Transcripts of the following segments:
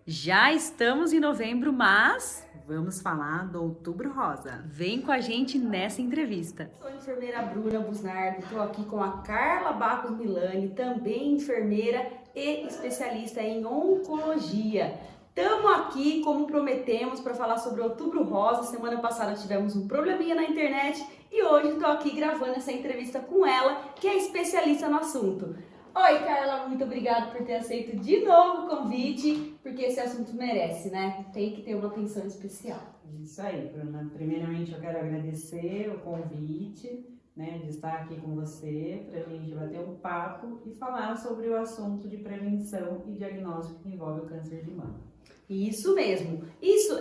Já estamos em novembro, mas Vamos falar do Outubro Rosa. vem com a gente nessa entrevista. Sou a enfermeira Bruna Busnardo, estou aqui com a Carla Bacos Milani, também enfermeira e especialista em oncologia. Estamos aqui, como prometemos, para falar sobre o Outubro Rosa. Semana passada tivemos um probleminha na internet e hoje estou aqui gravando essa entrevista com ela, que é especialista no assunto. Oi, Carla, muito obrigada por ter aceito de novo o convite, porque esse assunto merece, né? Tem que ter uma atenção especial. Isso aí, Bruna. Primeiramente, eu quero agradecer o convite, né, de estar aqui com você, para a gente bater um papo e falar sobre o assunto de prevenção e diagnóstico que envolve o câncer de mama. Isso mesmo.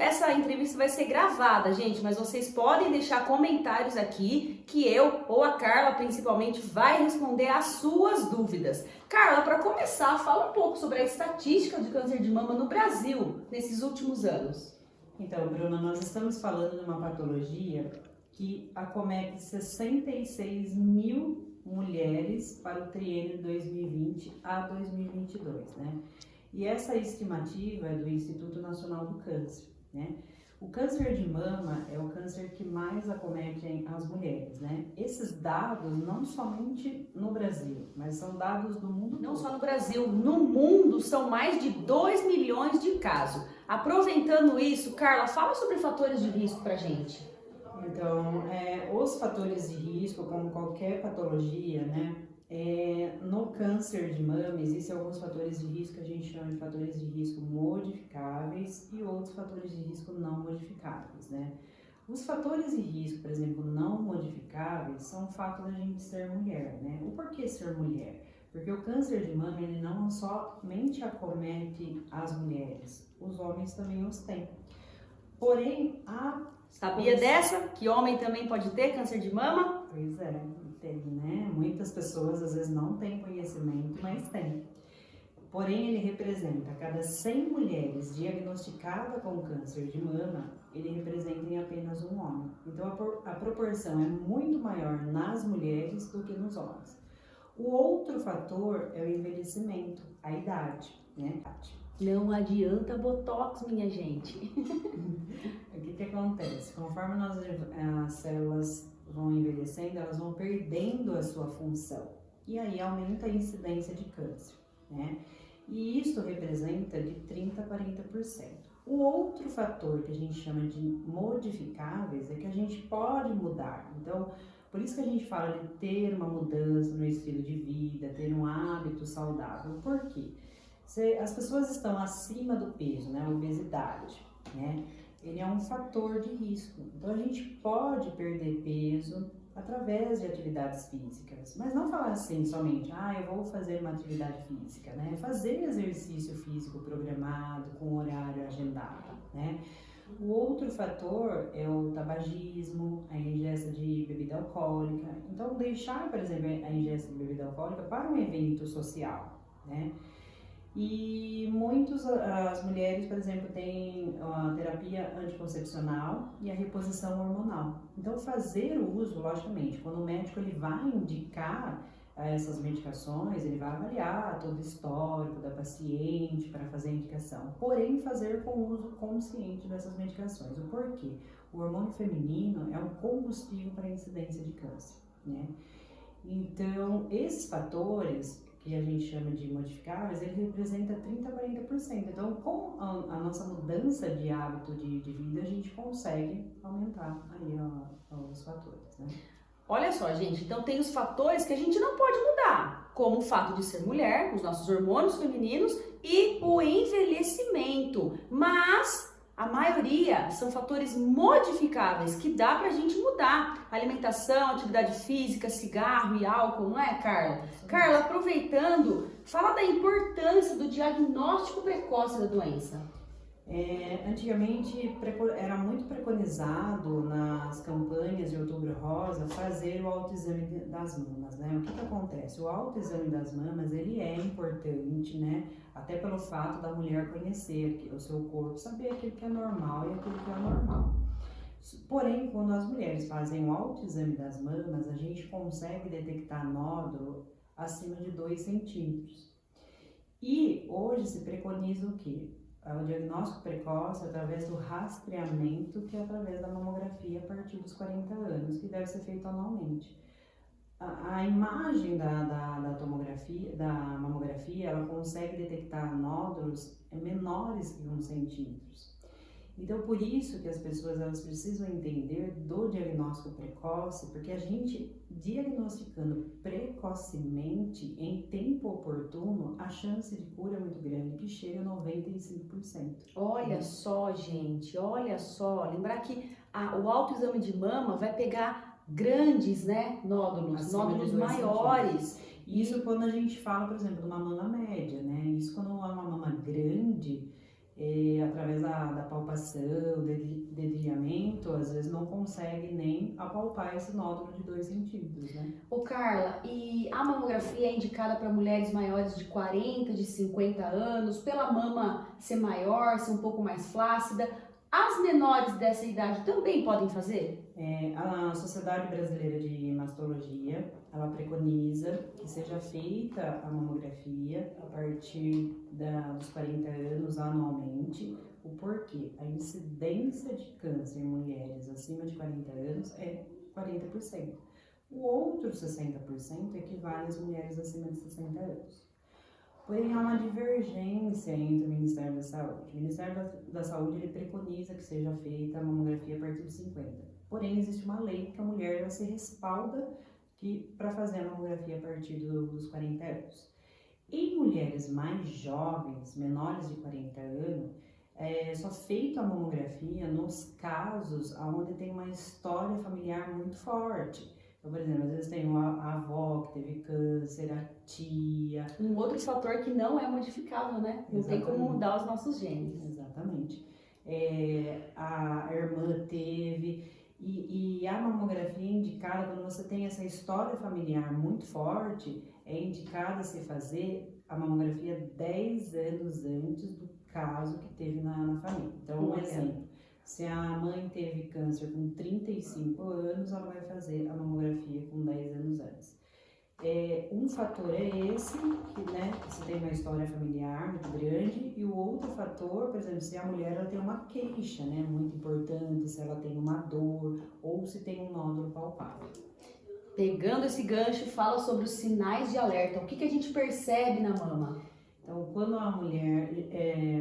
Essa entrevista vai ser gravada, gente, mas vocês podem deixar comentários aqui que eu ou a Carla, principalmente, vai responder às suas dúvidas. Carla, para começar, fala um pouco sobre a estatística de câncer de mama no Brasil nesses últimos anos. Então, Bruna, nós estamos falando de uma patologia que acomete 66 mil mulheres para o triênio 2020 a 2022, né? E essa estimativa é do Instituto Nacional do Câncer, né? O câncer de mama é o câncer que mais acomete as mulheres, né? Esses dados não somente no Brasil, mas são dados do mundo Não todo. só no Brasil, no mundo são mais de 2 milhões de casos. Aproveitando isso, Carla, fala sobre fatores de risco pra gente. Então, os fatores de risco, como qualquer patologia, né? No câncer de mama, existem alguns fatores de risco que a gente chama de fatores de risco modificáveis e outros fatores de risco não modificáveis, né? Os fatores de risco, por exemplo, não modificáveis, são o fato da gente ser mulher, né? O porquê ser mulher? Porque o câncer de mama, ele não somente acomete as mulheres, os homens também os têm. Porém, Sabia dessa? Que homem também pode ter câncer de mama? Pois é, tem, né? Muitas pessoas às vezes não têm conhecimento, mas tem. Porém, ele representa, a cada 100 mulheres diagnosticadas com câncer de mama, ele representa em apenas um homem. Então, a proporção é muito maior nas mulheres do que nos homens. O outro fator é o envelhecimento, a idade, né? Não adianta botox, minha gente. O que acontece? Conforme as células vão envelhecendo, elas vão perdendo a sua função. E aí aumenta a incidência de câncer, né? E isso representa de 30% a 40%. O outro fator que a gente chama de modificáveis é que a gente pode mudar. Então, por isso que a gente fala de ter uma mudança no estilo de vida, ter um hábito saudável. Por quê? As pessoas estão acima do peso, né? A obesidade, né? Ele é um fator de risco. Então a gente pode perder peso através de atividades físicas, mas não falar assim somente, eu vou fazer uma atividade física, né? Fazer exercício físico programado, com horário agendado, né? O outro fator é o tabagismo, a ingesta de bebida alcoólica. Então, deixar, por exemplo, a ingesta de bebida alcoólica para um evento social, né? E as mulheres, por exemplo, têm a terapia anticoncepcional e a reposição hormonal. Então, fazer o uso, logicamente, quando o médico ele vai indicar essas medicações, ele vai avaliar todo o histórico da paciente para fazer a indicação. Porém, fazer com o uso consciente dessas medicações. O porquê? O hormônio feminino é um combustível para a incidência de câncer, né? Então, esses fatores que a gente chama de modificáveis, ele representa 30% a 40%. Então, com a nossa mudança de hábito de vida, a gente consegue aumentar aí os fatores, né? Olha só, gente, então tem os fatores que a gente não pode mudar, como o fato de ser mulher, os nossos hormônios femininos e o envelhecimento. Mas a maioria são fatores modificáveis que dá pra gente mudar. Alimentação, atividade física, cigarro e álcool, não é, Carla? Carla, aproveitando, fala da importância do diagnóstico precoce da doença. Antigamente era muito preconizado nas campanhas de Outubro Rosa fazer o autoexame das mamas, né? O que acontece? O autoexame das mamas, ele é importante, né? Até pelo fato da mulher conhecer o seu corpo, saber aquilo que é normal e aquilo que é anormal. Porém, quando as mulheres fazem o autoexame das mamas, a gente consegue detectar nódulo acima de 2 centímetros. E hoje se preconiza o quê? o diagnóstico precoce através do rastreamento, que é através da mamografia a partir dos 40 anos, que deve ser feito anualmente. A imagem da tomografia, da mamografia, ela consegue detectar nódulos menores que 1 centímetro. Então, por isso que as pessoas elas precisam entender do diagnóstico precoce, porque a gente diagnosticando precocemente, em tempo oportuno, a chance de cura é muito grande, que chega a 95%. Olha só, gente, olha só. Lembrar que o autoexame de mama vai pegar grandes, né, nódulos, Acima de nódulos 2 maiores. Isso quando a gente fala, por exemplo, de uma mama média, né? Isso quando é uma mama grande, através da palpação, dedilhamento, às vezes não consegue nem apalpar esse nódulo de 2 centímetros, né? Ô Carla, e a mamografia é indicada para mulheres maiores de 40, de 50 anos, pela mama ser maior, ser um pouco mais flácida. As menores dessa idade também podem fazer? A Sociedade Brasileira de Mastologia, ela preconiza que seja feita a mamografia a partir dos 40 anos anualmente. O porquê? A incidência de câncer em mulheres acima de 40 anos é 40%. O outro 60% equivale às mulheres acima de 60 anos. Porém, há uma divergência entre o Ministério da Saúde. O Ministério da Saúde ele preconiza que seja feita a mamografia a partir de 50. Porém, existe uma lei que a mulher ela se respalda para fazer a mamografia a partir dos 40 anos. Em mulheres mais jovens, menores de 40 anos, é só feita a mamografia nos casos onde tem uma história familiar muito forte. Então, por exemplo, às vezes tem a avó que teve câncer, a tia. Um outro fator que não é modificável, né? Não tem como mudar os nossos genes. Exatamente. A irmã teve. E a mamografia é indicada quando você tem essa história familiar muito forte, é indicada se fazer a mamografia 10 anos antes do caso que teve na família. Então, um exemplo, se a mãe teve câncer com 35 anos, ela vai fazer a mamografia com 10 anos antes. Um fator é esse, que né, você tem uma história familiar muito grande, e o outro fator, por exemplo, se a mulher ela tem uma queixa, né, muito importante, se ela tem uma dor ou se tem um nódulo palpável. Pegando esse gancho, fala sobre os sinais de alerta. O que a gente percebe na mama? Então, quando a mulher,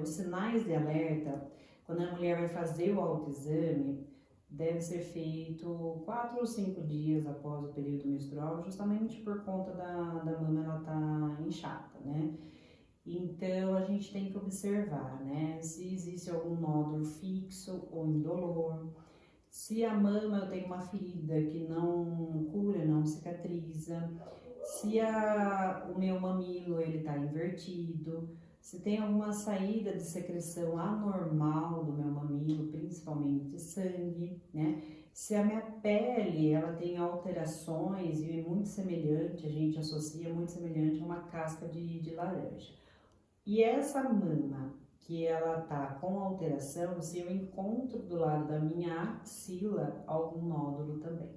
os sinais de alerta, quando a mulher vai fazer o autoexame, deve ser feito 4 ou 5 dias após o período menstrual, justamente por conta da mama ela tá inchada, né? Então, a gente tem que observar, né? Se existe algum nódulo fixo ou indolor, se a mama tem uma ferida que não cura, não cicatriza, se o meu mamilo ele tá invertido, se tem alguma saída de secreção anormal do meu mamilo, principalmente sangue, né? Se a minha pele ela tem alterações e é muito semelhante, a gente associa muito semelhante a uma casca de laranja. E essa mama que ela tá com alteração, se eu encontro do lado da minha axila algum nódulo também.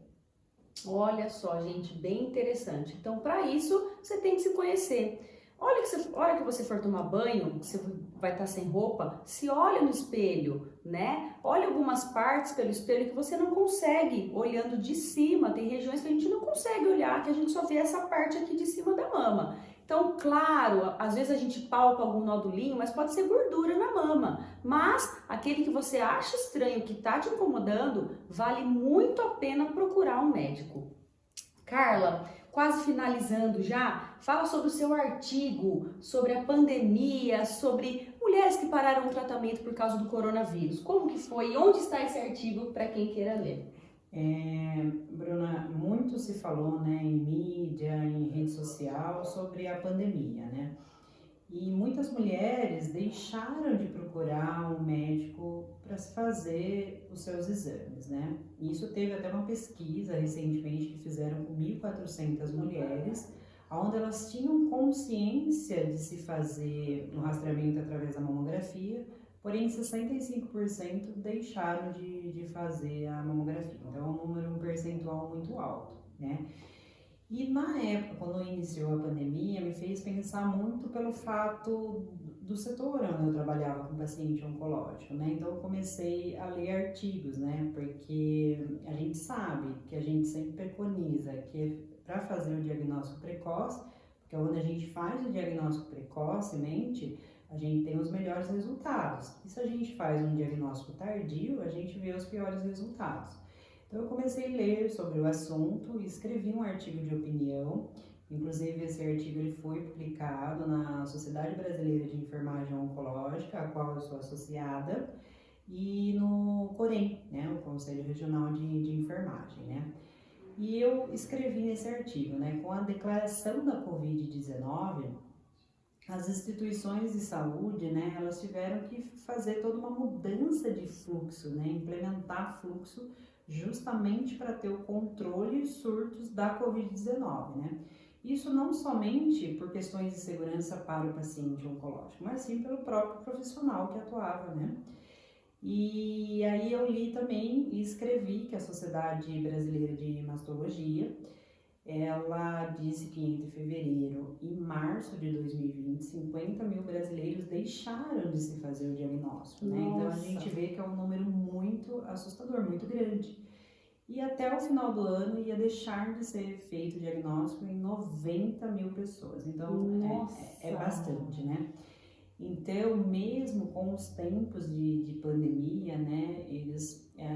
Olha só, gente, bem interessante. Então, para isso, você tem que se conhecer. Olha que você for tomar banho, você vai estar sem roupa, se olha no espelho, né? Olha algumas partes pelo espelho que você não consegue olhando de cima. Tem regiões que a gente não consegue olhar, que a gente só vê essa parte aqui de cima da mama. Então, claro, às vezes a gente palpa algum nodulinho, mas pode ser gordura na mama. Mas aquele que você acha estranho, que está te incomodando, vale muito a pena procurar um médico. Carla, quase finalizando já, fala sobre o seu artigo, sobre a pandemia, sobre mulheres que pararam o tratamento por causa do coronavírus. Como que foi? Onde está esse artigo para quem queira ler? Bruna, muito se falou, né, em mídia, em rede social sobre a pandemia, né? E muitas mulheres deixaram de procurar um médico para se fazer os seus exames, né? Isso teve até uma pesquisa recentemente que fizeram com 1.400 mulheres, onde elas tinham consciência de se fazer o rastreamento através da mamografia, porém 65% deixaram de fazer a mamografia. Então é um percentual muito alto, né? E na época, quando iniciou a pandemia, me fez pensar muito pelo fato do setor onde eu trabalhava com paciente oncológico, né? Então eu comecei a ler artigos, né? Porque a gente sabe que a gente sempre preconiza que para fazer o diagnóstico precoce, porque é onde a gente faz o diagnóstico precocemente, a gente tem os melhores resultados. E se a gente faz um diagnóstico tardio, a gente vê os piores resultados. Então eu comecei a ler sobre o assunto e escrevi um artigo de opinião. Inclusive, esse artigo ele foi publicado na Sociedade Brasileira de Enfermagem Oncológica, a qual eu sou associada, e no COREM, né, o Conselho Regional de Enfermagem, né. E eu escrevi nesse artigo, né, com a declaração da Covid-19, as instituições de saúde, né, elas tiveram que fazer toda uma mudança de fluxo, né, implementar fluxo justamente para ter o controle dos surtos da Covid-19, né. Isso não somente por questões de segurança para o paciente oncológico, mas sim pelo próprio profissional que atuava, né? E aí eu li também e escrevi que a Sociedade Brasileira de Mastologia, ela disse que entre fevereiro e março de 2020, 50 mil brasileiros deixaram de se fazer o diagnóstico, né? Então a gente vê que é um número muito assustador, muito grande. E até o final do ano ia deixar de ser feito o diagnóstico em 90 mil pessoas. Então, é bastante, né? Então, mesmo com os tempos de pandemia, né,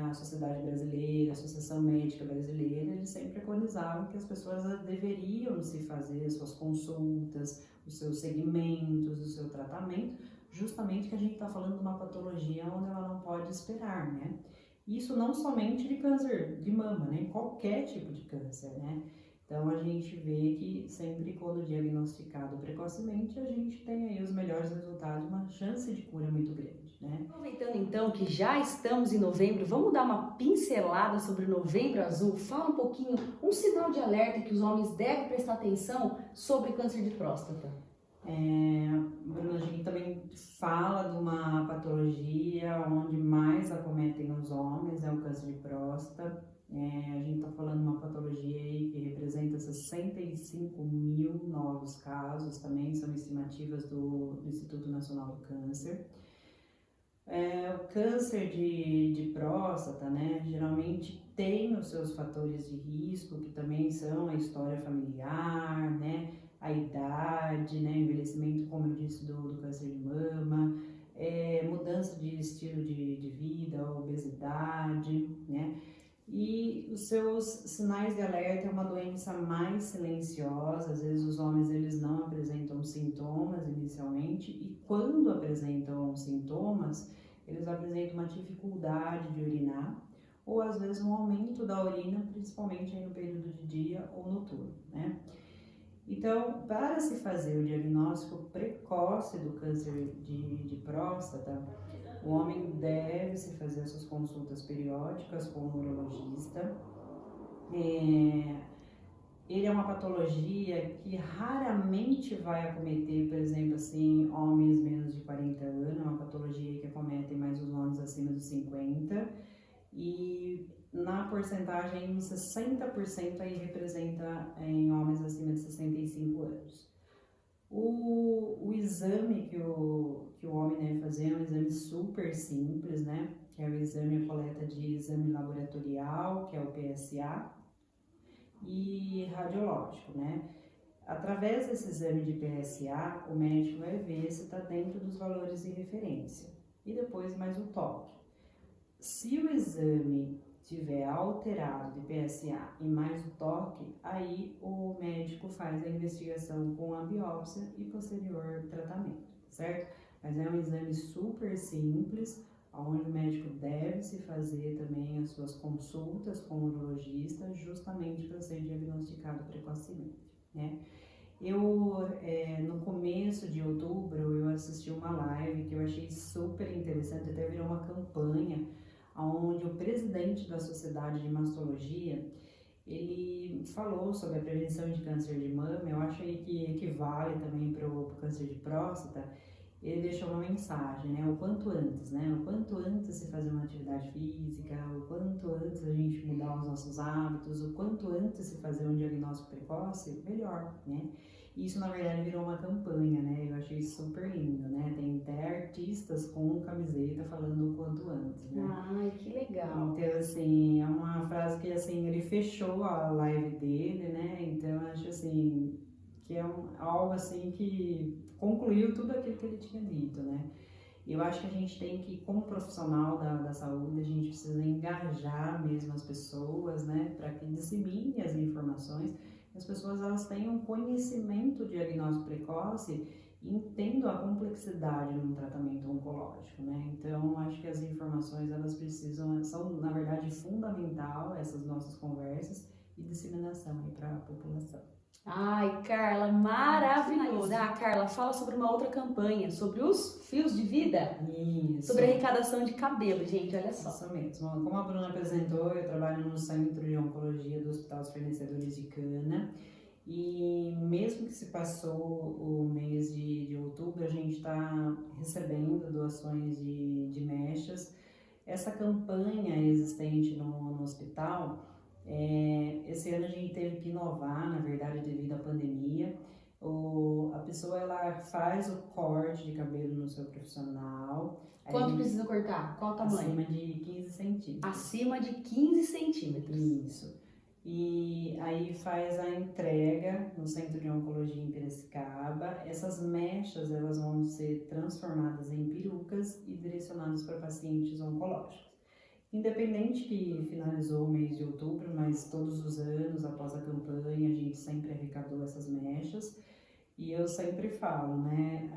a Sociedade Brasileira, a Associação Médica Brasileira, eles sempre preconizavam que as pessoas deveriam se fazer as suas consultas, os seus segmentos, o seu tratamento, justamente que a gente está falando de uma patologia onde ela não pode esperar, né? Isso não somente de câncer de mama, né? Qualquer tipo de câncer, né? Então a gente vê que sempre quando diagnosticado precocemente, a gente tem aí os melhores resultados, uma chance de cura muito grande, né? Aproveitando então que já estamos em novembro, vamos dar uma pincelada sobre o Novembro Azul? Fala um pouquinho, um sinal de alerta que os homens devem prestar atenção sobre câncer de próstata. Bruno, a gente também fala de uma patologia onde mais acometem os homens, é o câncer de próstata. A gente está falando de uma patologia aí que representa 65 mil novos casos, também são estimativas do Instituto Nacional do Câncer. O câncer de próstata, né, geralmente tem os seus fatores de risco, que também são a história familiar, né, a idade, né, envelhecimento, como eu disse, do câncer de mama, mudança de estilo de vida, obesidade, né, e os seus sinais de alerta é uma doença mais silenciosa, às vezes os homens eles não apresentam sintomas inicialmente e quando apresentam sintomas, eles apresentam uma dificuldade de urinar ou às vezes um aumento da urina, principalmente aí no período de dia ou noturno, né? Então, para se fazer o diagnóstico precoce do câncer de próstata, o homem deve se fazer as suas consultas periódicas com o urologista. Ele é uma patologia que raramente vai acometer, por exemplo, assim, homens menos de 40 anos, é uma patologia que acomete mais os homens acima dos 50 e na porcentagem, 60% aí representa em homens acima de 65 anos. O exame que o homem deve fazer é um exame super simples, né? Que é o exame, a coleta de exame laboratorial, que é o PSA, e radiológico, né? Através desse exame de PSA, o médico vai ver se está dentro dos valores de referência. E depois mais o toque. Se o exame tiver alterado de PSA e mais o toque, aí o médico faz a investigação com a biópsia e posterior tratamento, certo? Mas é um exame super simples, onde o médico deve se fazer também as suas consultas com o urologista, justamente para ser diagnosticado precocemente, né? No começo de outubro, eu assisti uma live que eu achei super interessante, até virou uma campanha, onde o presidente da Sociedade de Mastologia, ele falou sobre a prevenção de câncer de mama, eu acho aí que equivale também para o câncer de próstata. Ele deixou uma mensagem, né, o quanto antes, né, o quanto antes se fazer uma atividade física, o quanto antes a gente mudar os nossos hábitos, o quanto antes se fazer um diagnóstico precoce, melhor, né. Isso, na verdade, virou uma campanha, né, eu achei super lindo, né, tem artistas com camiseta falando o quanto antes, né? Ai, que legal. Então, assim, é uma frase que, assim, ele fechou a live dele, né? Então, eu acho, assim, que é algo, assim, que concluiu tudo aquilo que ele tinha dito, né? Eu acho que a gente tem que, como profissional da saúde, a gente precisa engajar mesmo as pessoas, né? Para que dissemine as informações, que as pessoas, elas tenham conhecimento de diagnóstico precoce e entendam a complexidade no tratamento oncológico, né? Então, acho que as informações, elas precisam, são, na verdade, fundamental, essas nossas conversas e disseminação aí para a população. Ai, Carla, maravilhoso. Ah, Carla, fala sobre uma outra campanha, sobre os fios de vida. Isso. Sobre arrecadação de cabelo, gente, olha só. Isso mesmo. Como a Bruna apresentou, eu trabalho no Centro de Oncologia do Hospital dos Fornecedores de Cana. E mesmo que se passou o mês de outubro, a gente está recebendo doações de mechas. Essa campanha existente no hospital, esse ano a gente teve que inovar, na verdade, devido à pandemia. A pessoa, ela faz o corte de cabelo no seu profissional. Quanto precisa cortar? Qual o tamanho? Acima de 15 centímetros. Acima de 15 centímetros. Isso. E aí faz a entrega no Centro de Oncologia em Piracicaba. Essas mechas, elas vão ser transformadas em perucas e direcionadas para pacientes oncológicos. Independente que finalizou o mês de outubro, mas todos os anos, após a campanha, a gente sempre arrecadou essas mechas. E eu sempre falo, né,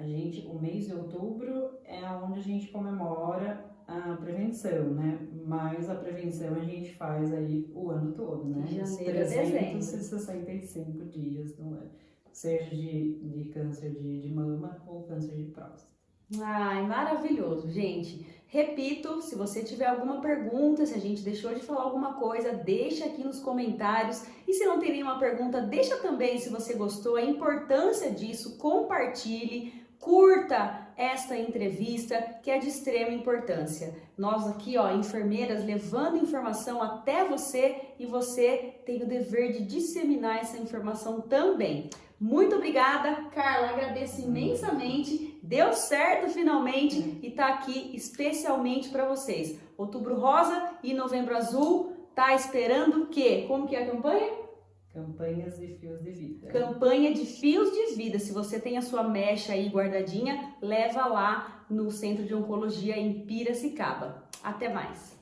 o mês de outubro é onde a gente comemora a prevenção, né, mas a prevenção a gente faz aí o ano todo, né, De os janeiro a dezembro. 365 dias no ano, seja de câncer de mama ou câncer de próstata. Ai, maravilhoso, gente. Repito, se você tiver alguma pergunta, se a gente deixou de falar alguma coisa, deixa aqui nos comentários. E se não tem nenhuma pergunta, deixa também se você gostou, a importância disso, compartilhe, curta esta entrevista que é de extrema importância. Nós aqui, ó, enfermeiras, levando informação até você e você tem o dever de disseminar essa informação também. Muito obrigada, Carla, agradeço imensamente, deu certo finalmente e tá aqui especialmente para vocês. Outubro Rosa e Novembro Azul, tá esperando o quê? Como que é a campanha? Campanhas de fios de vida. Campanha de fios de vida. Se você tem a sua mecha aí guardadinha, leva lá no Centro de Oncologia em Piracicaba. Até mais!